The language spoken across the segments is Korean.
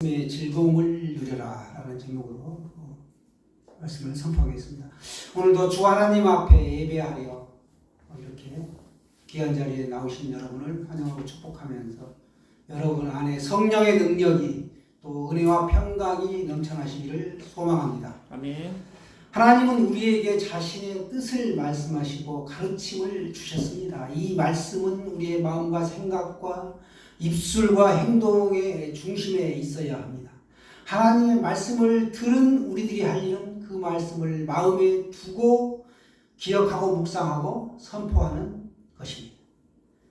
의 즐거움을 누려라 라는 제목으로 말씀을 선포하겠습니다. 오늘도 주 하나님 앞에 예배하려 이렇게 귀한 자리에 나오신 여러분을 환영하고 축복하면서 여러분 안에 성령의 능력이 또 은혜와 평강이 넘쳐나시기를 소망합니다. 아멘. 하나님은 우리에게 자신의 뜻을 말씀하시고 가르침을 주셨습니다. 이 말씀은 우리의 마음과 생각과 입술과 행동의 중심에 있어야 합니다. 하나님의 말씀을 들은 우리들이 할 일은 그 말씀을 마음에 두고 기억하고 묵상하고 선포하는 것입니다.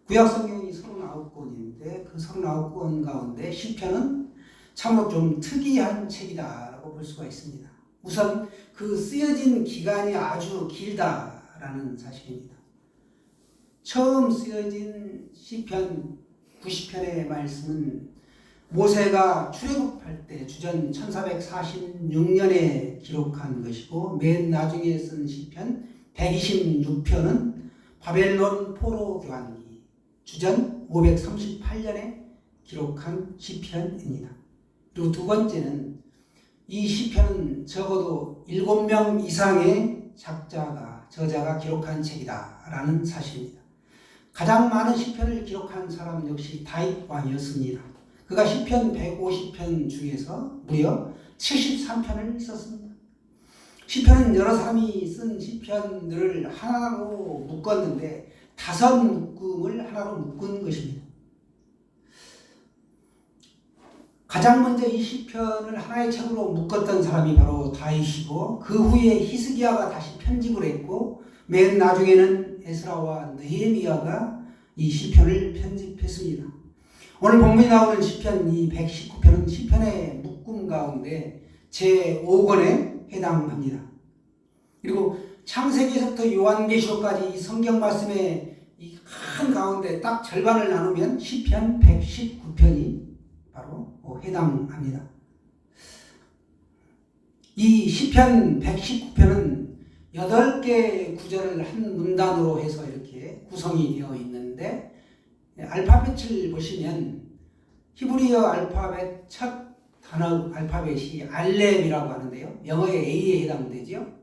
구약성경이 39권인데 그 39권 가운데 시편은 참으로 좀 특이한 책이다라고 볼 수가 있습니다. 우선 그 쓰여진 기간이 아주 길다라는 사실입니다. 처음 쓰여진 시편 90편의 말씀은 모세가 출애굽할 때 주전 1446년에 기록한 것이고 맨 나중에 쓴 시편 126편은 바벨론 포로 교환기 주전 538년에 기록한 시편입니다. 그리고 두 번째는 이 시편은 적어도 7명 이상의 저자가 기록한 책이다라는 사실입니다. 가장 많은 시편을 기록한 사람 역시 다윗 왕이었습니다. 그가 시편 150편 중에서 무려 73편을 썼습니다. 시편은 여러 사람이 쓴 시편들을 하나로 묶었는데 5묶음을 하나로 묶은 것입니다. 가장 먼저 이 시편을 하나의 책으로 묶었던 사람이 바로 다윗이고 그 후에 히스기야가 다시 편집을 했고 맨 나중에는 에스라와 느헤미야가 이 시편을 편집했습니다. 오늘 본문에 나오는 시편 이 119편은 시편의 묶음 가운데 제5권에 해당합니다. 그리고 창세기에서부터 요한계시록까지 이 성경 말씀의 이 큰 가운데 딱 절반을 나누면 시편 119편이 바로 해당합니다. 이 시편 119편은 8개의 구절을 한 문단으로 해서 이렇게 구성이 되어 있는데 알파벳을 보시면 히브리어 알파벳 첫 단어 알파벳이 알렙이라고 하는데요. 영어의 A에 해당되죠.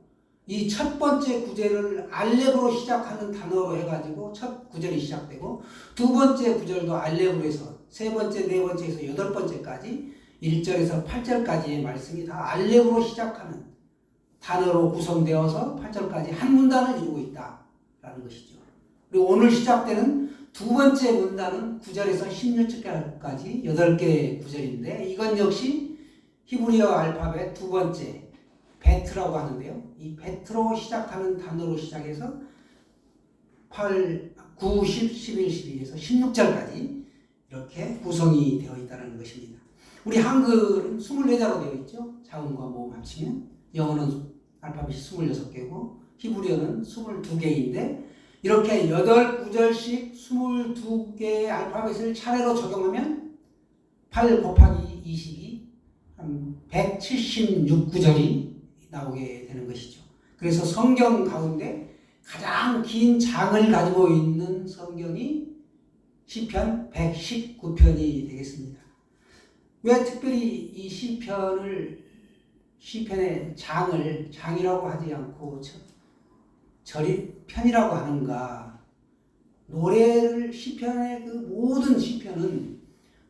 이 첫 번째 구절을 알렙으로 시작하는 단어로 해가지고 첫 구절이 시작되고 두 번째 구절도 알렙으로 해서 세 번째, 네 번째에서 여덟 번째까지 1절에서 8절까지의 말씀이 다 알렙으로 시작하는 단어로 구성되어서 8절까지 한 문단을 이루고 있다라는 것이죠. 그리고 오늘 시작되는 두 번째 문단은 9절에서 16절까지 8개의 구절인데 이건 역시 히브리어 알파벳 두 번째 베트라고 하는데요. 이 베트로 시작하는 단어로 시작해서 8, 9, 10, 11, 12에서 16절까지 이렇게 구성이 되어 있다는 것입니다. 우리 한글은 24자로 되어 있죠. 자음과 모음 합치면. 영어는 알파벳이 26개고 히브리어는 22개인데 이렇게 8구절씩 22개의 알파벳을 차례로 적용하면 8 곱하기 20이 한 176구절이 나오게 되는 것이죠. 그래서 성경 가운데 가장 긴 장을 가지고 있는 성경이 시편 119편이 되겠습니다. 왜 특별히 이 시편의 장이라고 하지 않고 편이라고 하는가? 시편의 그 모든 시편은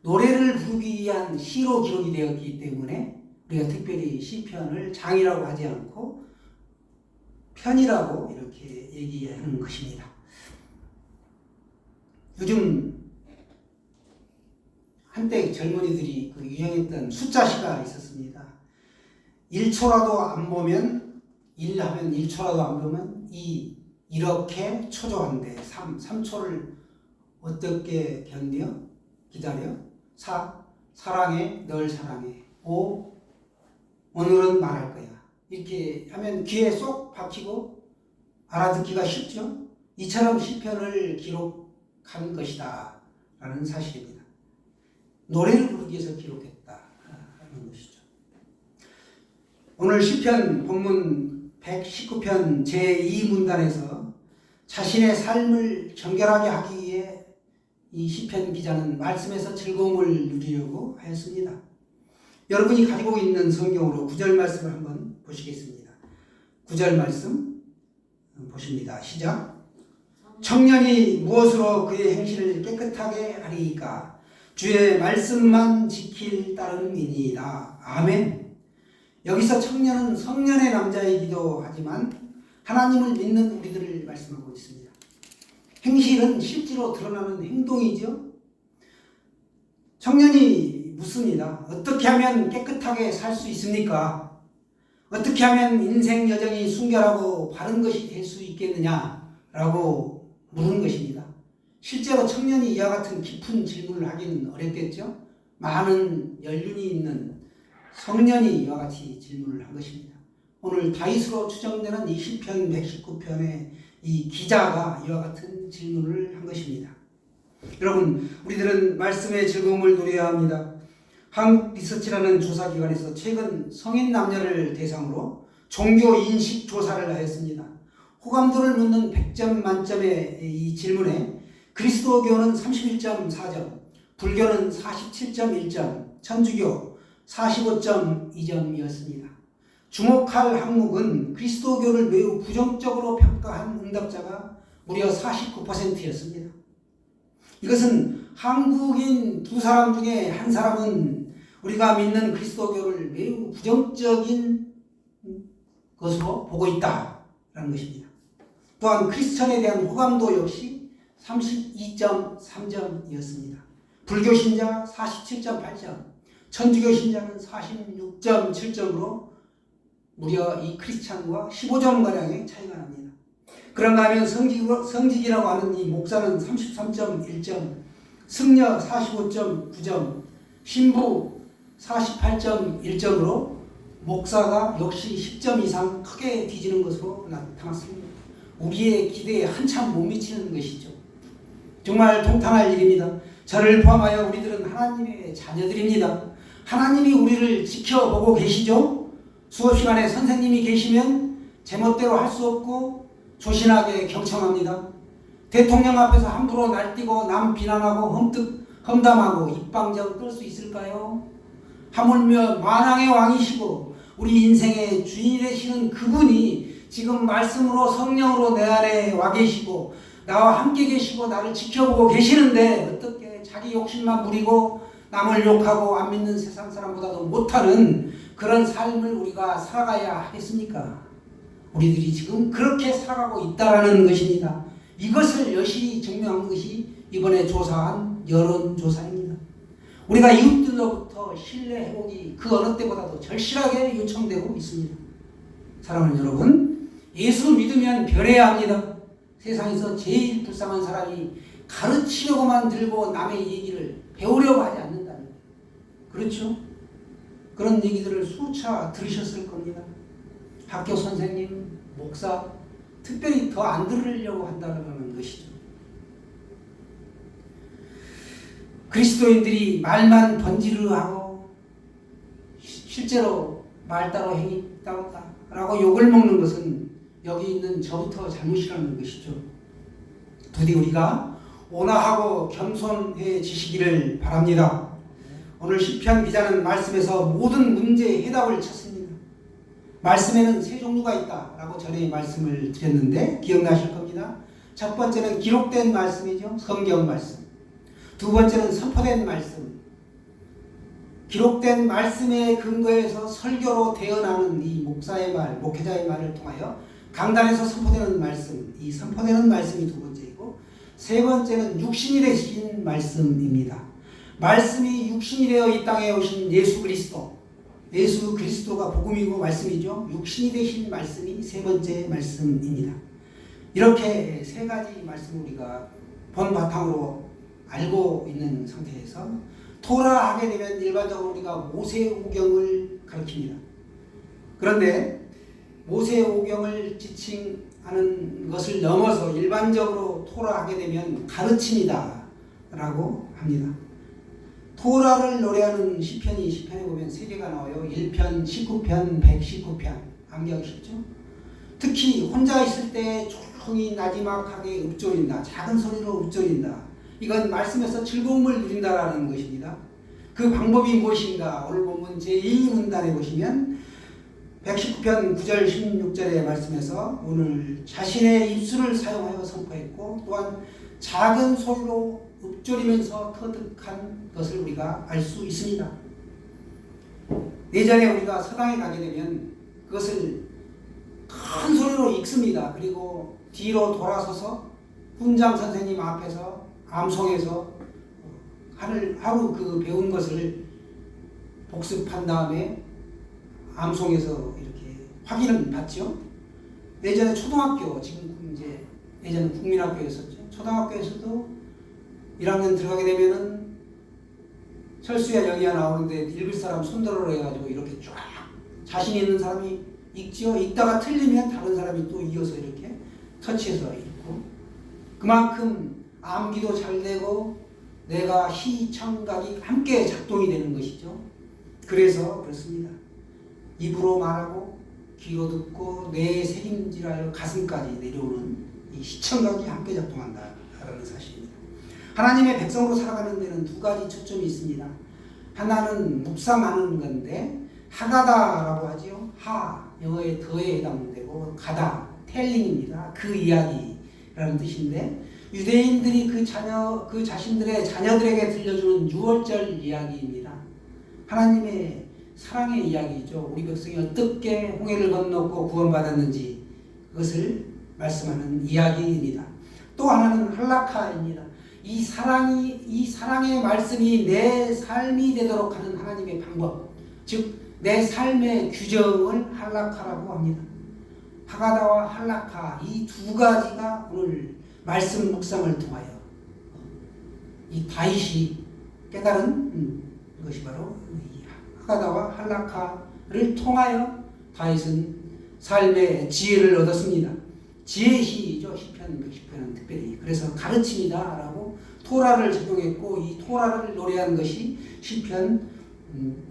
노래를 부르기 위한 시로 기록이 되었기 때문에 우리가 특별히 시편을 장이라고 하지 않고 편이라고 이렇게 얘기하는 것입니다. 요즘 한때 젊은이들이 그 유행했던 숫자시가 있었습니다. 1초라도 안 보면 1 하면 1초라도 안 보면 2 이렇게 초조한데 3초를 어떻게 견뎌? 기다려? 4 사랑해 널 사랑해 5 오늘은 말할 거야. 이렇게 하면 귀에 쏙 박히고 알아듣기가 쉽죠? 이처럼 시편을 기록한 것이다 라는 사실입니다. 노래를 부르기 위해서 기록했다라는 것이죠. 오늘 시편 본문 119편 제2문단에서 자신의 삶을 정결하게 하기 위해 이 시편 기자는 말씀에서 즐거움을 누리려고 하였습니다. 여러분이 가지고 있는 성경으로 9절 말씀을 한번 보시겠습니다. 9절 말씀 보십니다. 시작. 청년이 무엇으로 그의 행실을 깨끗하게 하리이까? 주의 말씀만 지킬 따름이니이다. 아멘. 여기서 청년은 성년의 남자이기도 하지만 하나님을 믿는 우리들을 말씀하고 있습니다. 행실은 실제로 드러나는 행동이죠. 청년이 묻습니다. 어떻게 하면 깨끗하게 살 수 있습니까? 어떻게 하면 인생 여정이 순결하고 바른 것이 될 수 있겠느냐라고 물은 것입니다. 실제로 청년이 이와 같은 깊은 질문을 하기는 어렵겠죠. 많은 연륜이 있는 성년이 이와 같이 질문을 한 것입니다. 오늘 다윗으로 추정되는 이 시편 119편의 이 기자가 이와 같은 질문을 한 것입니다. 여러분, 우리들은 말씀의 즐거움을 누려야 합니다. 한국 리서치라는 조사기관에서 최근 성인 남녀를 대상으로 종교 인식 조사를 하였습니다. 호감도를 묻는 100점 만점의 이 질문에 그리스도교는 31.4점, 불교는 47.1점, 천주교 45.2점이었습니다. 주목할 항목은 그리스도교를 매우 부정적으로 평가한 응답자가 무려 49%였습니다. 이것은 한국인 두 사람 중에 한 사람은 우리가 믿는 그리스도교를 매우 부정적인 것으로 보고 있다라는 것입니다. 또한 크리스천에 대한 호감도 역시 32.3점이었습니다. 불교 신자 47.8점, 천주교 신자는 46.7점으로 무려 이 크리스찬과 15점가량의 차이가 납니다. 그런가 하면 성직이라고 하는 이 목사는 33.1점, 승려 45.9점, 신부 48.1점으로 목사가 역시 10점 이상 크게 뒤지는 것으로 나타났습니다. 우리의 기대에 한참 못 미치는 것이죠. 정말 통탄할 일입니다. 저를 포함하여 우리들은 하나님의 자녀들입니다. 하나님이 우리를 지켜보고 계시죠. 수업 시간에 선생님이 계시면 제멋대로 할 수 없고 조신하게 경청합니다. 대통령 앞에서 함부로 날뛰고 남 비난하고 험담하고 입방정 끌 수 있을까요? 하물며 만왕의 왕이시고 우리 인생의 주인이 되시는 그분이 지금 말씀으로 성령으로 내 안에 와 계시고 나와 함께 계시고 나를 지켜보고 계시는데 어떻게 자기 욕심만 부리고 남을 욕하고 안 믿는 세상 사람보다도 못하는 그런 삶을 우리가 살아가야 하겠습니까? 우리들이 지금 그렇게 살아가고 있다라는 것입니다. 이것을 여실히 증명한 것이 이번에 조사한 여론조사입니다. 우리가 이웃들로부터 신뢰 회복이 그 어느 때보다도 절실하게 요청되고 있습니다. 사랑하는 여러분, 예수 믿으면 변해야 합니다. 세상에서 제일 불쌍한 사람이 가르치려고만 들고 남의 얘기를 배우려고 하지 않는다는 거예요. 그렇죠? 그런 얘기들을 수차 들으셨을 겁니다. 학교 선생님, 목사, 특별히 더 안 들으려고 한다는 것이죠. 그리스도인들이 말만 번지르하고 실제로 말 따로 행위 따로다라고 욕을 먹는 것은 여기 있는 저부터 잘못이라는 것이죠. 부디 우리가 온화하고 겸손해지시기를 바랍니다. 오늘 시편 기자는 말씀에서 모든 문제의 해답을 찾습니다. 말씀에는 세 종류가 있다라고 전에 말씀을 드렸는데 기억나실 겁니다. 첫 번째는 기록된 말씀이죠. 성경 말씀. 두 번째는 선포된 말씀. 기록된 말씀에 근거해서 설교로 되어나는 이 목사의 말, 목회자의 말을 통하여 강단에서 선포되는 말씀, 이 선포되는 말씀이 두 번째이고, 세 번째는 육신이 되신 말씀입니다. 말씀이 육신이 되어 이 땅에 오신 예수 그리스도가 복음이고 말씀이죠. 육신이 되신 말씀이 세 번째 말씀입니다. 이렇게 세 가지 말씀을 우리가 본 바탕으로 알고 있는 상태에서 토라 하게 되면 일반적으로 우리가 모세오경을 가리킵니다. 그런데 모세오경을 지칭하는 것을 넘어서 일반적으로 토라 하게 되면 가르침이다 라고 합니다. 토라를 노래하는 시편에 보면 세 개가 나와요. 1편, 19편, 119편. 암기하기 쉽죠? 특히 혼자 있을 때 조용히 나지막하게 읊조린다. 작은 소리로 읊조린다. 이건 말씀에서 즐거움을 누린다라는 것입니다. 그 방법이 무엇인가? 오늘 본문 제2문단에 보시면 119편 9절 16절의 말씀에서 오늘 자신의 입술을 사용하여 선포했고 또한 작은 소리로 읊조리면서 터득한 것을 우리가 알 수 있습니다. 예전에 우리가 서당에 가게 되면 그것을 큰 소리로 읽습니다. 그리고 뒤로 돌아서서 훈장 선생님 앞에서 암송해서 하루 그 배운 것을 복습한 다음에 암송해서 이렇게 확인을 받죠. 예전에 초등학교, 지금 이제 예전에 국민학교였었죠. 초등학교에서도 1학년 들어가게 되면은 철수야 영희야 나오는데 읽을 사람 손들어라 해가지고 이렇게 쫙 자신 있는 사람이 읽지요. 읽다가 틀리면 다른 사람이 또 이어서 이렇게 터치해서 읽고, 그만큼 암기도 잘 되고 내가 시청각이 함께 작동이 되는 것이죠. 그래서 그렇습니다. 입으로 말하고 귀로 듣고 뇌에 새김질하여 가슴까지 내려오는 이 시청각이 함께 작동한다라는 사실입니다. 하나님의 백성으로 살아가는 데는 두 가지 초점이 있습니다. 하나는 묵상하는 건데 하가다라고 하지요. 하, 영어의 더에 해당되고 가다, 텔링입니다. 그 이야기라는 뜻인데 유대인들이 그 자신들의 자녀들에게 들려주는 유월절 이야기입니다. 하나님의 사랑의 이야기죠. 우리 백성이 어떻게 홍해를 건넜고 구원받았는지 그것을 말씀하는 이야기입니다. 또 하나는 할라카입니다. 이 사랑의 말씀이 내 삶이 되도록 하는 하나님의 방법, 즉 내 삶의 규정을 할라카라고 합니다. 하가다와 할라카 이 두 가지가 오늘 말씀 묵상을 통하여 이 다윗이 깨달은 것이 바로 하가다와 할라카를 통하여 다윗은 삶의 지혜를 얻었습니다. 지혜의 시죠. 시편 110편은 특별히 그래서 가르침이다라고 토라를 적용했고 이 토라를 노래한 것이 시편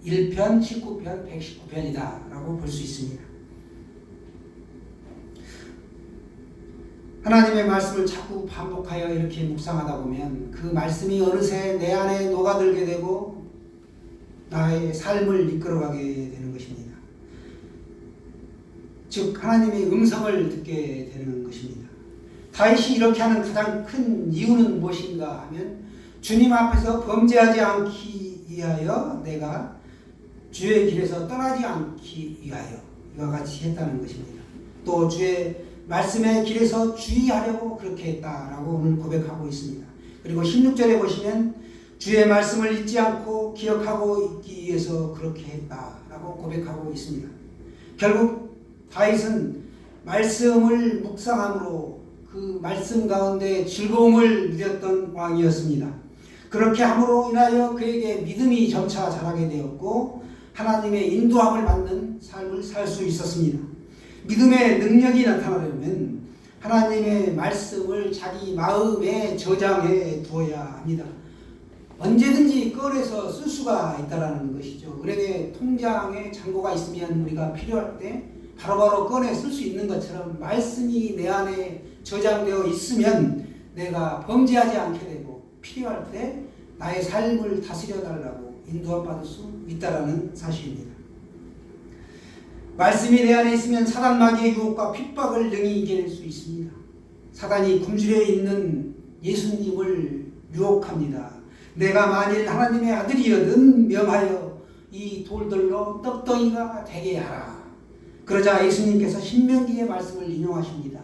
1편, 19편, 119편이다라고 볼 수 있습니다. 하나님의 말씀을 자꾸 반복하여 이렇게 묵상하다 보면 그 말씀이 어느새 내 안에 녹아들게 되고 나의 삶을 이끌어가게 되는 것입니다. 즉 하나님의 음성을 듣게 되는 것입니다. 다윗이 이렇게 하는 가장 큰 이유는 무엇인가 하면 주님 앞에서 범죄하지 않기 위하여 내가 주의 길에서 떠나지 않기 위하여 이와 같이 했다는 것입니다. 또 주의 말씀의 길에서 주의하려고 그렇게 했다라고 오늘 고백하고 있습니다. 그리고 16절에 보시면 주의 말씀을 잊지 않고 기억하고 있기 위해서 그렇게 했다라고 고백하고 있습니다. 결국 다윗은 말씀을 묵상함으로 그 말씀 가운데 즐거움을 누렸던 왕이었습니다. 그렇게 함으로 인하여 그에게 믿음이 점차 자라게 되었고 하나님의 인도함을 받는 삶을 살 수 있었습니다. 믿음의 능력이 나타나려면 하나님의 말씀을 자기 마음에 저장해 두어야 합니다. 언제든지 꺼내서 쓸 수가 있다는 것이죠. 은행에 통장에 잔고가 있으면 우리가 필요할 때 바로바로 꺼내 쓸 수 있는 것처럼 말씀이 내 안에 저장되어 있으면 내가 범죄하지 않게 되고 필요할 때 나의 삶을 다스려 달라고 인도함 받을 수 있다는 사실입니다. 말씀이 내 안에 있으면 사단 마귀의 유혹과 핍박을 능히 이겨낼 수 있습니다. 사단이 굶주려 있는 예수님을 유혹합니다. 내가 만일 하나님의 아들이여든 명하여 이 돌들로 떡덩이가 되게 하라. 그러자 예수님께서 신명기의 말씀을 인용하십니다.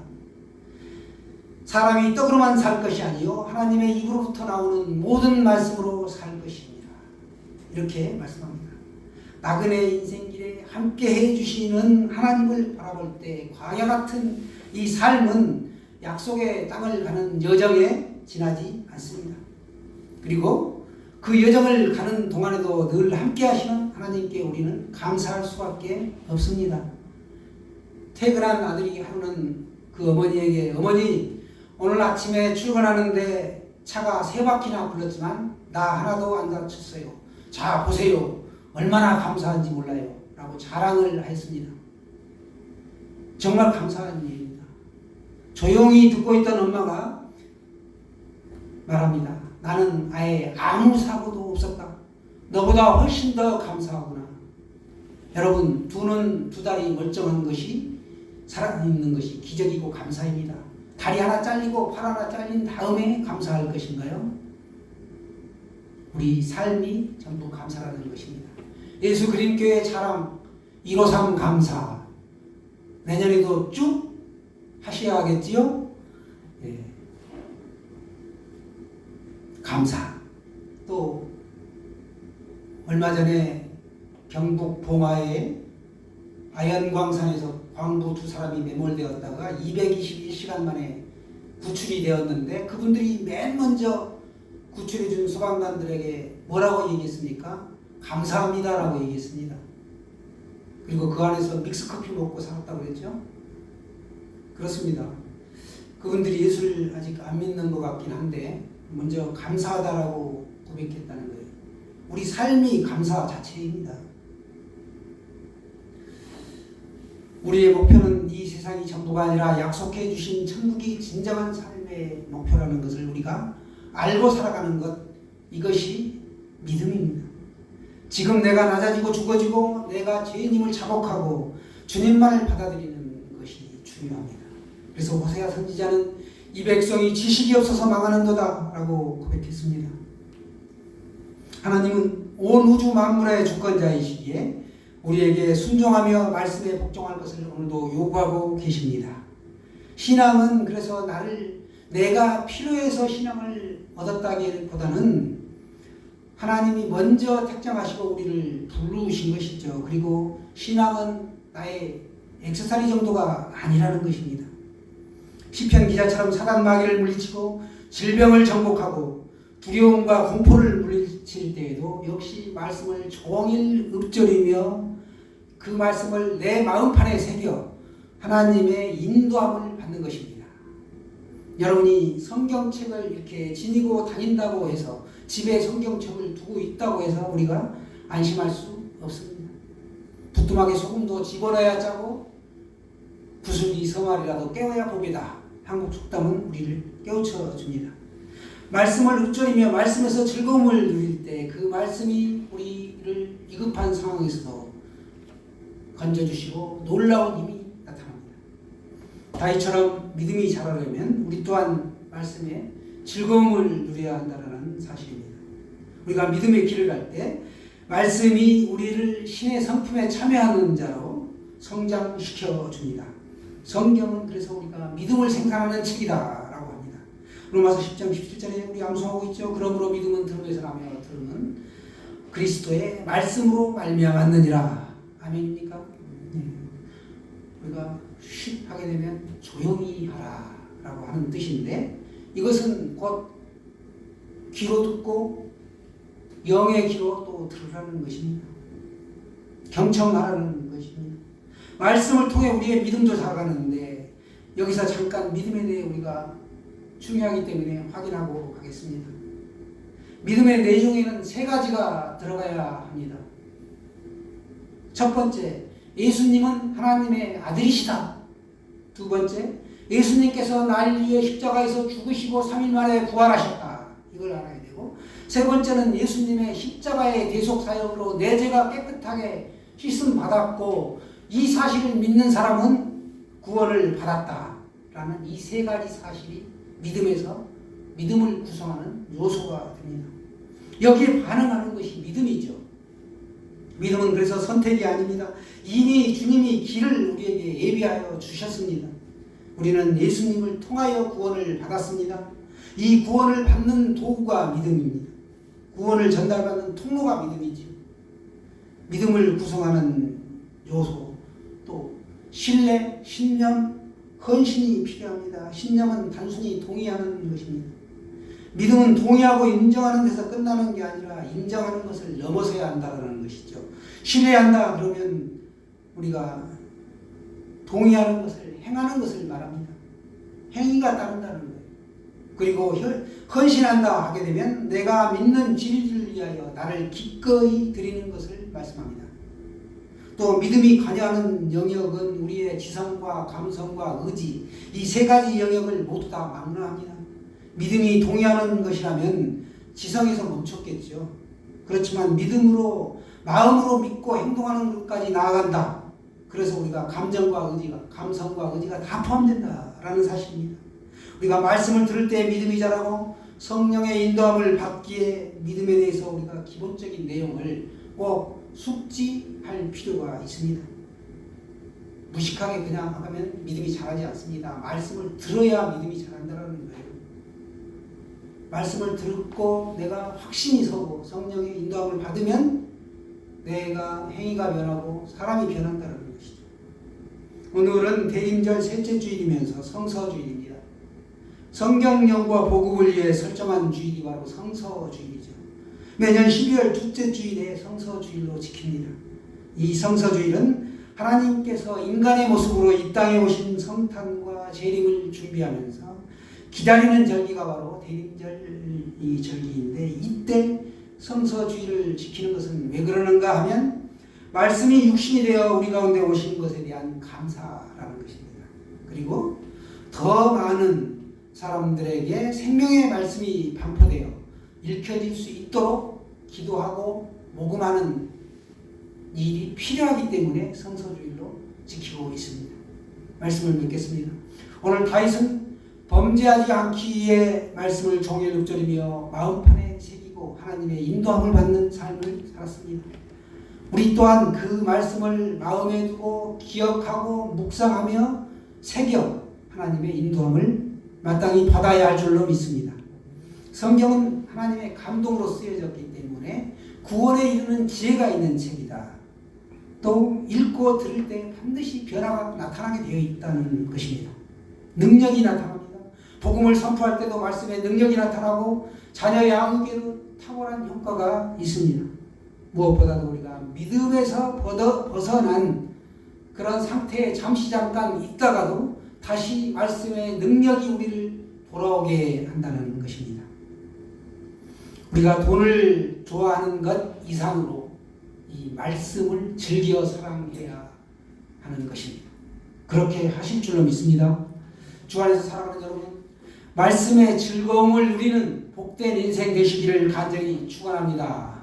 사람이 떡으로만 살 것이 아니요 하나님의 입으로부터 나오는 모든 말씀으로 살 것입니다. 이렇게 말씀합니다. 나그네 인생길에 함께 해주시는 하나님을 바라볼 때 광야 같은 이 삶은 약속의 땅을 가는 여정에 지나지 않습니다. 그리고 그 여정을 가는 동안에도 늘 함께 하시는 하나님께 우리는 감사할 수밖에 없습니다. 퇴근한 아들이 하루는 그 어머니에게 어머니 오늘 아침에 출근하는데 차가 3바퀴나 굴렀지만 나 하나도 안 다쳤어요. 자 보세요. 얼마나 감사한지 몰라요. 라고 자랑을 했습니다. 정말 감사한 일입니다. 조용히 듣고 있던 엄마가 말합니다. 나는 아예 아무 사고도 없었다. 너보다 훨씬 더 감사하구나. 여러분, 두 눈, 두 다리 멀쩡한 것이 살아있는 것이 기적이고 감사입니다. 다리 하나 잘리고 팔 하나 잘린 다음에 감사할 것인가요? 우리 삶이 전부 감사라는 것입니다. 예수 그리스도의 자랑 153 감사 내년에도 쭉 하셔야겠지요? 예. 감사. 또 얼마 전에 경북 봉화의 아연광산에서 광부 두 사람이 매몰되었다가 221시간 만에 구출이 되었는데 그분들이 맨 먼저 구출해준 소방관들에게 뭐라고 얘기했습니까? 감사합니다라고 얘기했습니다. 그리고 그 안에서 믹스커피 먹고 살았다고 그랬죠? 그렇습니다. 그분들이 예수를 아직 안 믿는 것 같긴 한데 먼저 감사하다라고 고백했다는 거예요. 우리 삶이 감사 자체입니다. 우리의 목표는 이 세상이 전부가 아니라 약속해 주신 천국이 진정한 삶의 목표라는 것을 우리가 알고 살아가는 것, 이것이 믿음입니다. 지금 내가 낮아지고 죽어지고 내가 죄인임을 자복하고 주님만을 받아들이는 것이 중요합니다. 그래서 호세아 선지자는 이 백성이 지식이 없어서 망하는도다 라고 고백했습니다. 하나님은 온 우주 만물의 주권자이시기에 우리에게 순종하며 말씀에 복종할 것을 오늘도 요구하고 계십니다. 신앙은 그래서 내가 필요해서 신앙을 얻었다기보다는 하나님이 먼저 택정하시고 우리를 부르신 것이죠. 그리고 신앙은 나의 액세서리 정도가 아니라는 것입니다. 시편 기자처럼 사단 마귀를 물리치고 질병을 정복하고 두려움과 공포를 물리칠 때에도 역시 말씀을 종일 읊조리며 그 말씀을 내 마음판에 새겨 하나님의 인도함을 받는 것입니다. 여러분이 성경책을 이렇게 지니고 다닌다고 해서 집에 성경책을 두고 있다고 해서 우리가 안심할 수 없습니다. 부뚜막에 소금도 집어넣어야 짜고 구슬이 서말이라도 깨워야 보배다. 한국 속담은 우리를 깨우쳐 줍니다. 말씀을 읊조리며 말씀에서 즐거움을 누릴 때 그 말씀이 우리를 위급한 상황에서도 건져주시고 놀라운 힘이 나타납니다. 다윗처럼 믿음이 자라려면 우리 또한 말씀에 즐거움을 누려야 한다는 사실입니다. 우리가 믿음의 길을 갈 때 말씀이 우리를 신의 성품에 참여하는 자로 성장시켜 줍니다. 성경은 그래서 우리가 믿음을 생산하는 책이다 라고 합니다. 로마서 10장 17절에 우리 암송하고 있죠. 그러므로 믿음은 들음에서 나며 들음은 그리스도의 말씀으로 말미암았느니라. 아멘입니까? 우리가 쉿 하게 되면 조용히 하라 라고 하는 뜻인데 이것은 곧 귀로 듣고 영의 귀로 또 들으라는 것입니다. 경청하라는 것입니다. 말씀을 통해 우리의 믿음도 자라가는데 여기서 잠깐 믿음에 대해 우리가 중요하기 때문에 확인하고 가겠습니다. 믿음의 내용에는 세 가지가 들어가야 합니다. 첫 번째, 예수님은 하나님의 아들이시다. 두 번째, 예수님께서 나를 위해 십자가에서 죽으시고 3일 만에 부활하셨다. 이걸 알아야 되고, 세 번째는 예수님의 십자가의 대속 사역으로 내 죄가 깨끗하게 씻음 받았고 이 사실을 믿는 사람은 구원을 받았다라는 이 세 가지 사실이 믿음에서 믿음을 구성하는 요소가 됩니다. 여기에 반응하는 것이 믿음이죠. 믿음은 그래서 선택이 아닙니다. 이미 주님이 길을 우리에게 예비하여 주셨습니다. 우리는 예수님을 통하여 구원을 받았습니다. 이 구원을 받는 도구가 믿음입니다. 구원을 전달받는 통로가 믿음이죠. 믿음을 구성하는 요소, 또 신뢰, 신념, 헌신이 필요합니다. 신념은 단순히 동의하는 것입니다. 믿음은 동의하고 인정하는 데서 끝나는 게 아니라 인정하는 것을 넘어서야 한다는 것이죠. 신뢰한다 그러면 우리가 동의하는 것을 행하는 것을 말합니다. 행위가 따른다는 거예요. 그리고 헌신한다 하게 되면 내가 믿는 진리를 위하여 나를 기꺼이 드리는 것을 말씀합니다. 또 믿음이 관여하는 영역은 우리의 지성과 감성과 의지, 이 세 가지 영역을 모두 다 막론합니다. 믿음이 동의하는 것이라면 지성에서 멈췄겠죠. 그렇지만 믿음으로 마음으로 믿고 행동하는 것까지 나아간다. 그래서 우리가 감정과 의지가, 감성과 의지가 다 포함된다라는 사실입니다. 우리가 말씀을 들을 때 믿음이 자라고 성령의 인도함을 받기에 믿음에 대해서 우리가 기본적인 내용을 꼭 숙지할 필요가 있습니다. 무식하게 그냥 하면 믿음이 자라지 않습니다. 말씀을 들어야 믿음이 자란다는 거예요. 말씀을 듣고 내가 확신이 서고 성령의 인도함을 받으면 내가 행위가 변하고 사람이 변한다는 것이죠. 오늘은 대림절 셋째 주일이면서 성서주일입니다. 성경 연구와 보급을 위해 설정한 주일이 바로 성서주일이죠. 매년 12월 둘째 주일에 성서주일로 지킵니다. 이 성서주일은 하나님께서 인간의 모습으로 이 땅에 오신 성탄과 재림을 준비하면서 기다리는 절기가 바로 대림절 이 절기인데, 이때 성서주일을 지키는 것은 왜 그러는가 하면 말씀이 육신이 되어 우리 가운데 오신 것에 대한 감사라는 것입니다. 그리고 더 많은 사람들에게 생명의 말씀이 반포되어 읽혀질 수 있도록 기도하고 모금하는 일이 필요하기 때문에 성서주일로 지키고 있습니다. 말씀을 맺겠습니다. 오늘 다윗은 범죄하지 않기 위해 말씀을 종일 읊조리며 마음판에 새기고 하나님의 인도함을 받는 삶을 살았습니다. 우리 또한 그 말씀을 마음에 두고 기억하고 묵상하며 새겨 하나님의 인도함을 마땅히 받아야 할 줄로 믿습니다. 성경은 하나님의 감동으로 쓰여졌기 때문에 구원에 이르는 지혜가 있는 책이다. 또 읽고 들을 때 반드시 변화가 나타나게 되어 있다는 것입니다. 능력이 나타납니다. 복음을 선포할 때도 말씀의 능력이 나타나고 자녀 양육에도 탁월한 효과가 있습니다. 무엇보다도 우리가 믿음에서 벗어난 그런 상태에 잠시 잠깐 있다가도 다시 말씀의 능력이 우리를 돌아오게 한다는 것입니다. 우리가 돈을 좋아하는 것 이상으로 이 말씀을 즐겨 사랑해야 하는 것입니다. 그렇게 하실 줄로 믿습니다. 주 안에서 사랑하는 여러분, 말씀의 즐거움을 누리는 복된 인생 되시기를 간절히 축원합니다.